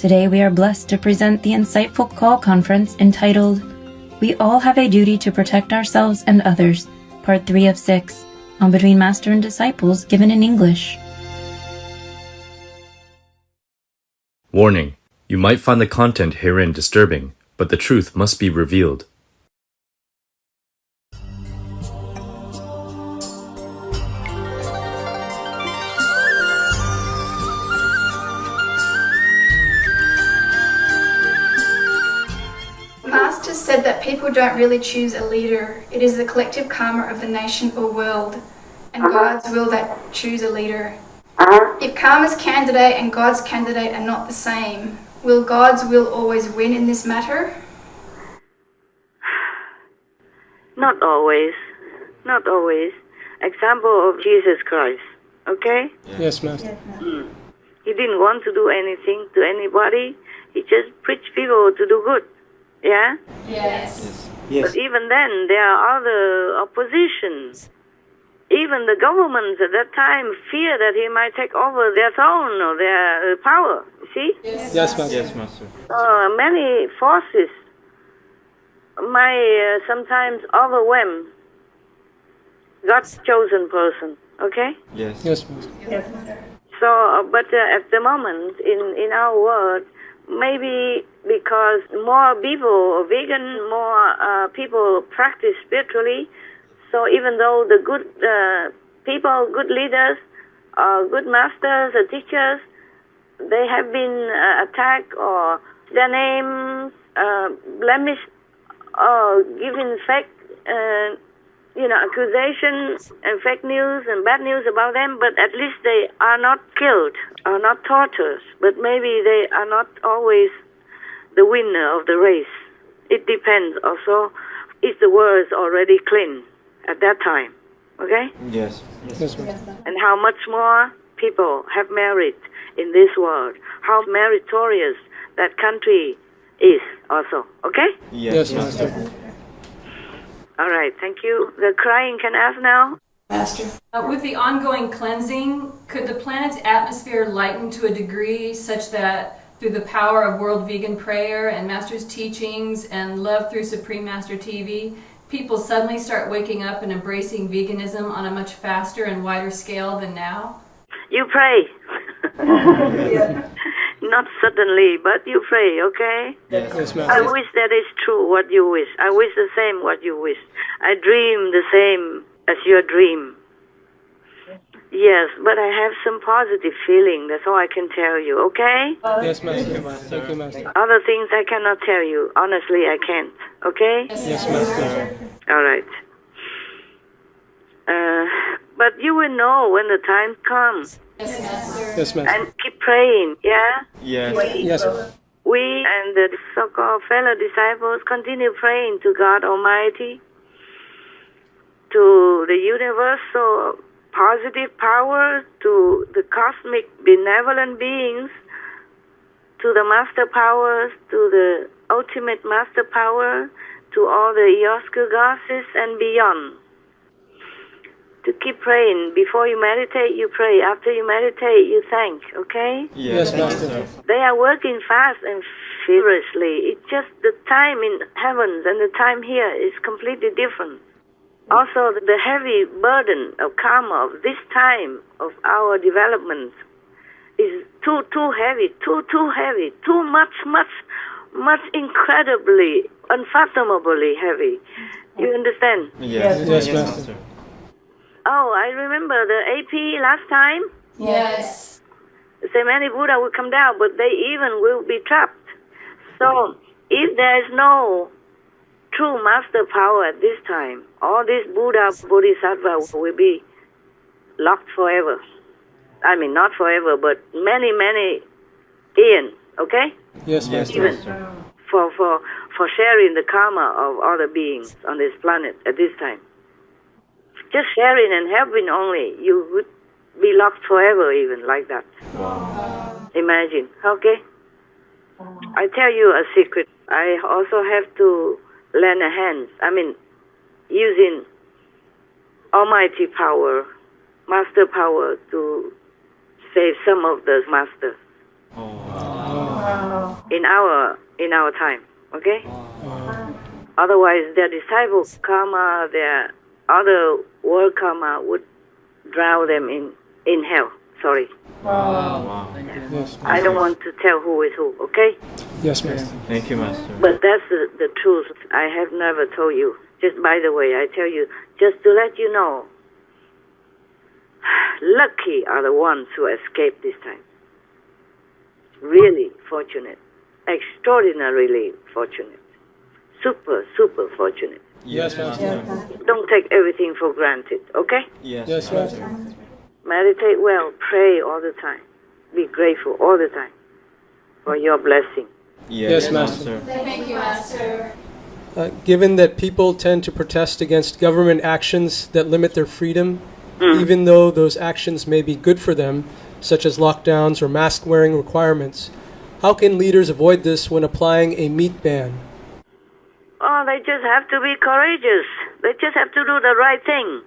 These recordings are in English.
Today we are blessed to present the insightful call conference entitled, We All Have a Duty to Protect Ourselves and Others, Part 3 of 6, on Between Master and Disciples, given in English. Warning: you might find the content herein disturbing, but the truth must be revealed. Master said that people don't really choose a leader. It is the collective karma of the nation or world, and God's will that choose a leader. If karma's candidate and God's candidate are not the same, will God's will always win in this matter? Not always. Not always. Example of Jesus Christ. Okay? Yes, Master. He didn't want to do anything to anybody. He just preached people to do good. Yeah? Yes. But even then, there are other oppositions. Even the governments at that time fear that he might take over their throne or their power. See? Yes, Master. Yes, Master. Many forces might sometimes overwhelm God's chosen person. Okay? Yes. Yes, Master. So, but at the moment in our world, maybe because more people are vegan, more people practice spiritually. So even though the good people, good leaders, good masters, teachers, they have been attacked or their names blemished or given fake, accusations and fake news and bad news about them, but at least they are not killed or not tortured. But maybe they are not always the winner of the race. It depends also if the world is already clean at that time. Okay? Yes. Yes, Master. And how much more people have merit in this world. How meritorious that country is also. Okay? Yes, Master. All right, thank you. The crying can ask now. Master. With the ongoing cleansing, could the planet's atmosphere lighten to a degree such that through the power of World Vegan Prayer and Master's teachings and love through Supreme Master TV, people suddenly start waking up and embracing veganism on a much faster and wider scale than now? You pray. Not suddenly, but you pray, okay? Yes, I Master. wish that is true what you wish. I wish the same what you wish. I dream the same as your dream. Yes, but I have some positive feeling. That's all I can tell you, okay? Yes, Master. Thank you, Master. Other things I cannot tell you. Honestly, I can't. Okay? Yes, Master. All right. But you will know when the time comes. Yes, Master. And keep praying, yeah? Yes. Yes. We and the so-called fellow disciples continue praying to God Almighty, to the universal positive power, to the cosmic benevolent beings, to the master powers, to the ultimate master power, to all the Iosku goddesses and beyond. To keep praying. Before you meditate, you pray. After you meditate, you thank, okay? Yes, Master. They are working fast and furiously. It's just the time in heavens and the time here is completely different. Also, the heavy burden of karma of this time of our development is too heavy, too heavy, too much incredibly, unfathomably heavy. You understand? Yes. Yes, Master. Oh, I remember the AP last time. Yes. Say many Buddha will come down, but they even will be trapped. So, if there is no true master power at this time, all these Buddha, Bodhisattva will be locked forever. I mean, not forever, but many eons, okay? Yes, Yes, Master. Master. For sharing the karma of other beings on this planet at this time. Just sharing and helping only, you would be locked forever even like that. Wow. Imagine, okay? I tell you a secret. I also have to lend a hand. I mean, using almighty power, master power to save some of the masters. Oh. in our time. Okay. Otherwise, their disciple karma, their other world karma would drown them in hell. Sorry. Yes, I don't want to tell who is who. Okay. yes, Master. Thank you, Master. But that's the truth. I have never told you. Just by the way, I tell you, just to let you know, lucky are the ones who escape this time. Really fortunate. Extraordinarily fortunate. Super, super fortunate. Yes, Master. Don't take everything for granted, okay? Yes, Master. Meditate well, pray all the time. Be grateful all the time for your blessing. Yes, Master. Thank you, Master. Given that people tend to protest against government actions that limit their freedom, even though those actions may be good for them, such as lockdowns or mask-wearing requirements, how can leaders avoid this when applying a meat ban? Oh, they just have to be courageous. They just have to do the right thing.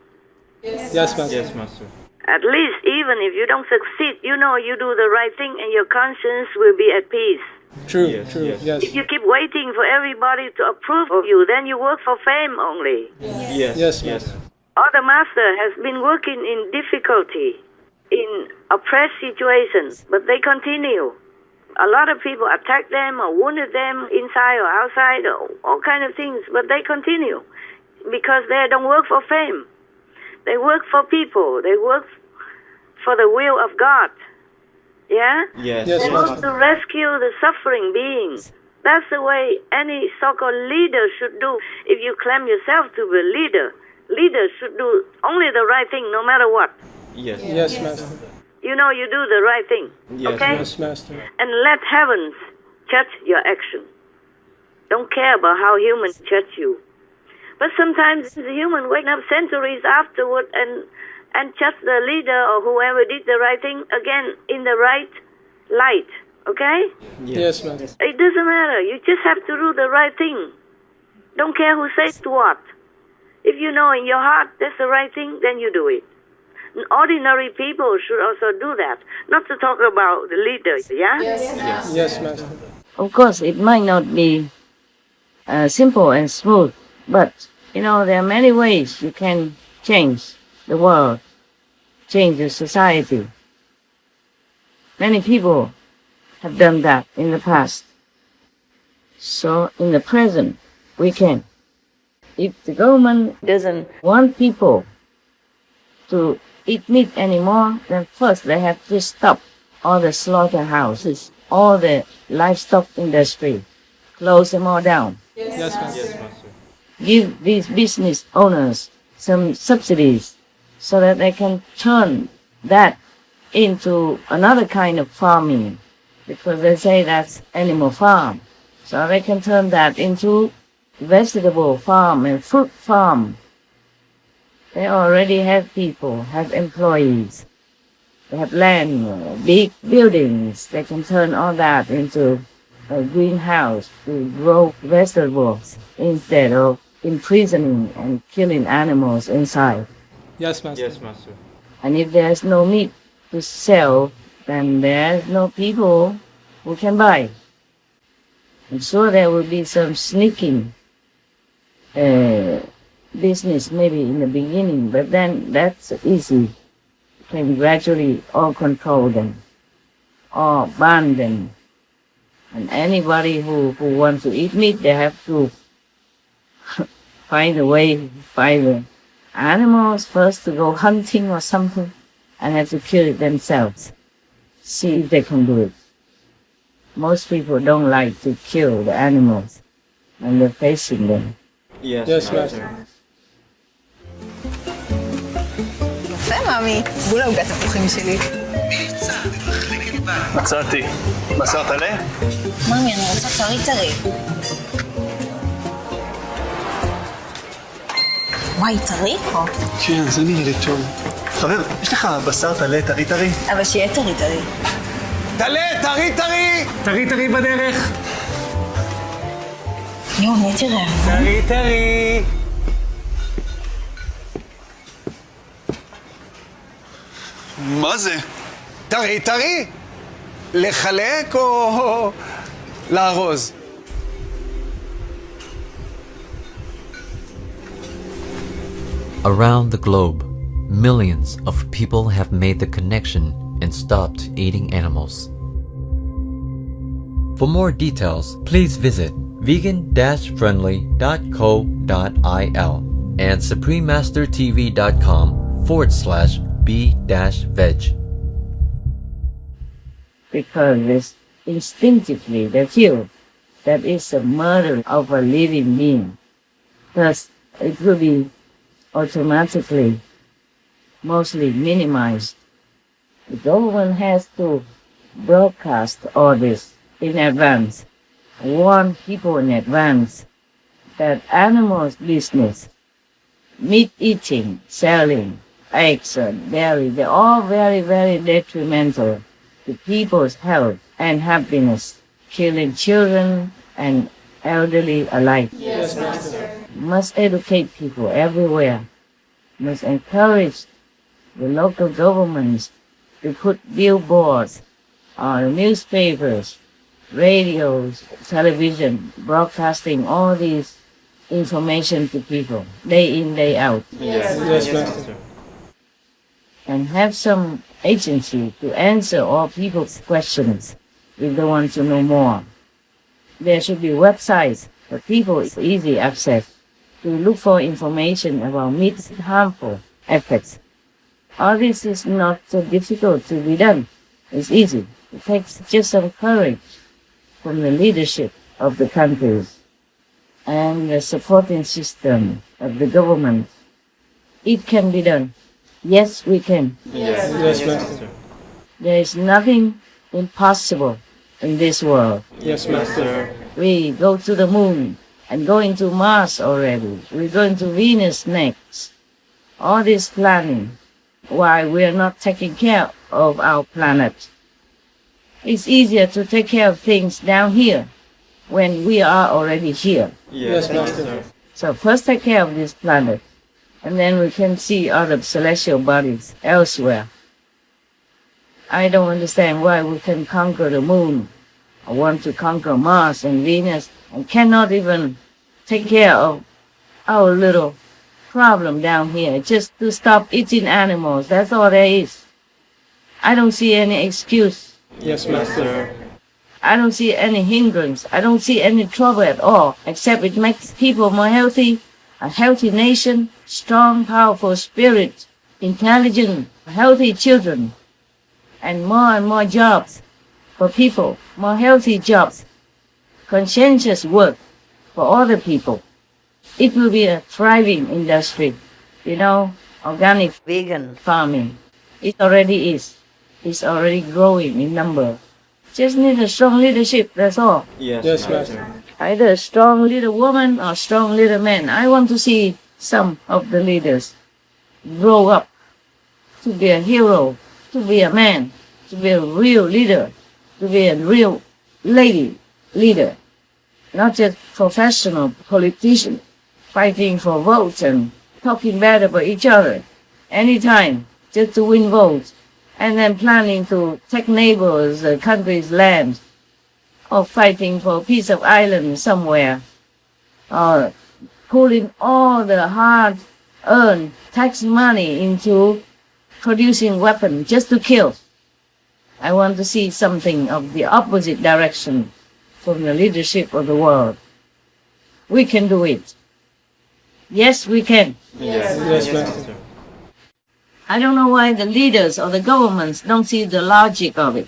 Yes, Master. Yes, Master. At least, even if you don't succeed, you know you do the right thing and your conscience will be at peace. True, Yes, true, yes. yes. If you keep waiting for everybody to approve of you, then you work for fame only. Yes, Yes, yes. Master. Other master has been working in difficulty, in oppressed situations, but they continue. A lot of people attack them or wounded them inside or outside or all kind of things, but they continue because they don't work for fame. They work for people. They work for the will of God. Yeah? Yes, Yes, They Master. want to rescue the suffering beings. That's the way any so-called leader should do. If you claim yourself to be a leader, leaders should do only the right thing no matter what. Yes, Yes, Master. You know you do the right thing. Yes, Okay? Yes, Master. And let heavens judge your action. Don't care about how humans judge you. But sometimes the human wake up centuries afterward and judge the leader or whoever did the right thing again in the right light. Okay? Yes, Master. It doesn't matter. You just have to do the right thing. Don't care who says what. If you know in your heart that's the right thing, then you do it. Ordinary people should also do that. Not to talk about the leader, yeah? Yes, Master. Of course, it might not be simple and smooth, but there are many ways you can change the world, change the society. Many people have done that in the past. So in the present, we can. If the government doesn't want people to eat meat anymore, then first they have to stop all the slaughterhouses, all the livestock industry, close them all down. Yes, Master. Yes, Master. Give these business owners some subsidies so that they can turn that into another kind of farming, because they say that's animal farm. So they can turn that into vegetable farm and fruit farm. They already have people, have employees. They have land, big buildings. They can turn all that into a greenhouse to grow vegetables instead of imprisoning and killing animals inside. Yes, Master. Yes, Master. And if there's no meat to sell, then there's no people who can buy. I'm sure there will be some sneaking business maybe in the beginning, but then that's easy. You can gradually all control them, or ban them. And anybody who wants to eat meat, they have to find a way, find the animals first to go hunting or something, and have to kill it themselves. See if they can do it. Most people don't like to kill the animals when they're facing them. Yes, Yes, Master. Master. יפה, מאמי. בול עוגת התפוחים שלי. מצאתי. בשר טלה? מאמי, אני רוצה טרי. וואי, טרי פה. כן, זה נראה לי טוב. חבר, יש לך בשר טלה טרי? אבל שיהיה טרי. טלה, טרי! טרי בדרך. יואו, נהייתי רעבה. טרי. מה זה? טרי? לחלק או... לארוז. Around the globe, millions of people have made the connection and stopped eating animals. For more details, please visit vegan-friendly.co.il and suprememastertv.com/b-veg. Because it's instinctively they feel that it's a murder of a living being. Thus, it will be automatically mostly minimized. The government has to broadcast all this in advance, warn people in advance that animals business, meat eating, selling, eggs and dairy, they're all very, very detrimental to people's health and happiness, killing children and elderly alike. Yes, Master. Must educate people everywhere, must encourage the local governments to put billboards on newspapers, radios, television, broadcasting all these information to people, day in, day out. Yes, Yes, Master. And have some agency to answer all people's questions if they want to know more. There should be websites for people with easy access to look for information about meat's harmful effects. All this is not so difficult to be done. It's easy. It takes just some courage from the leadership of the countries and the supporting system of the government. It can be done. Yes, we can. Yes, Yes, Master. There is nothing impossible in this world. Yes, Master. We go to the moon and going to Mars already. We're going to Venus next. All this planning, why we are not taking care of our planet. It's easier to take care of things down here when we are already here. Yes, Master. So first take care of this planet, and then we can see other celestial bodies elsewhere. I don't understand why we can conquer the moon. I want to conquer Mars and Venus and cannot even take care of our little problem down here, just to stop eating animals. That's all there is. I don't see any excuse. Yes, Master. I don't see any hindrance. I don't see any trouble at all, except it makes people more healthy, a healthy nation, strong, powerful spirit, intelligent, healthy children, and more jobs for people, more healthy jobs, conscientious work for all the people. It will be a thriving industry, organic vegan farming. It already is. It's already growing in number. Just need a strong leadership, that's all. Yes, Master. Either a strong leader woman or strong leader man. I want to see some of the leaders grow up to be a hero, to be a man, to be a real leader, to be a real lady leader, not just professional politician fighting for votes and talking bad about each other anytime just to win votes, and then planning to take neighbors' countries' land, or fighting for a piece of island somewhere, or pulling all the hard-earned tax money into producing weapons just to kill. I want to see something of the opposite direction from the leadership of the world. We can do it. Yes, we can. Yes, Master. I don't know why the leaders or the governments don't see the logic of it.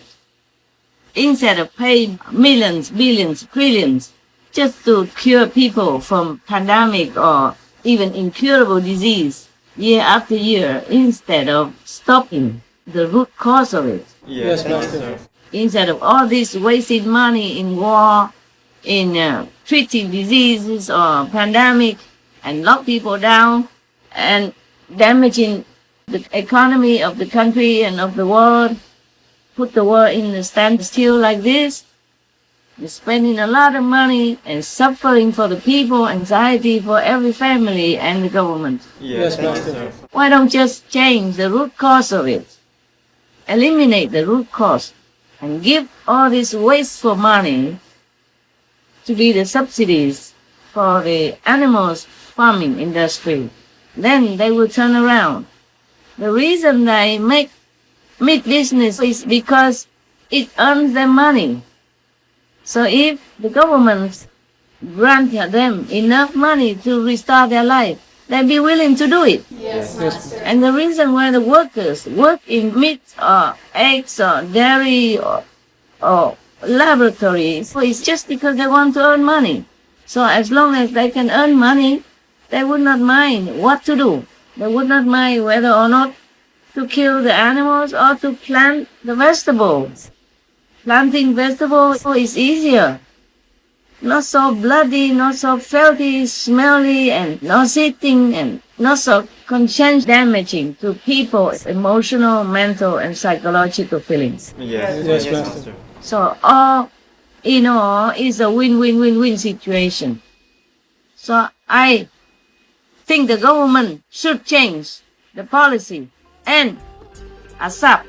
Instead of paying millions, billions, trillions just to cure people from pandemic or even incurable disease year after year, instead of stopping the root cause of it. Yes, Master. Instead of all this wasted money in war, in treating diseases or pandemic, and lock people down and damaging the economy of the country and of the world, put the world in a standstill like this, you're spending a lot of money and suffering for the people, anxiety for every family and the government. Yes, Master. Why don't just change the root cause of it? Eliminate the root cause and give all this wasteful money to be the subsidies for the animals farming industry. Then they will turn around. The reason they make meat business is because it earns them money. So if the government grant them enough money to restart their life, they'll be willing to do it. Yes, Master. And the reason why the workers work in meat or eggs or dairy or laboratories is just because they want to earn money. So as long as they can earn money, they would not mind what to do. They would not mind whether or not to kill the animals or to plant the vegetables. Planting vegetables is easier. Not so bloody, not so filthy, smelly, and not sitting, and not so conscience damaging to people's emotional, mental, and psychological feelings. Yes, Master. So all in all is a win-win-win-win situation. So I think the government should change the policy and ASAP.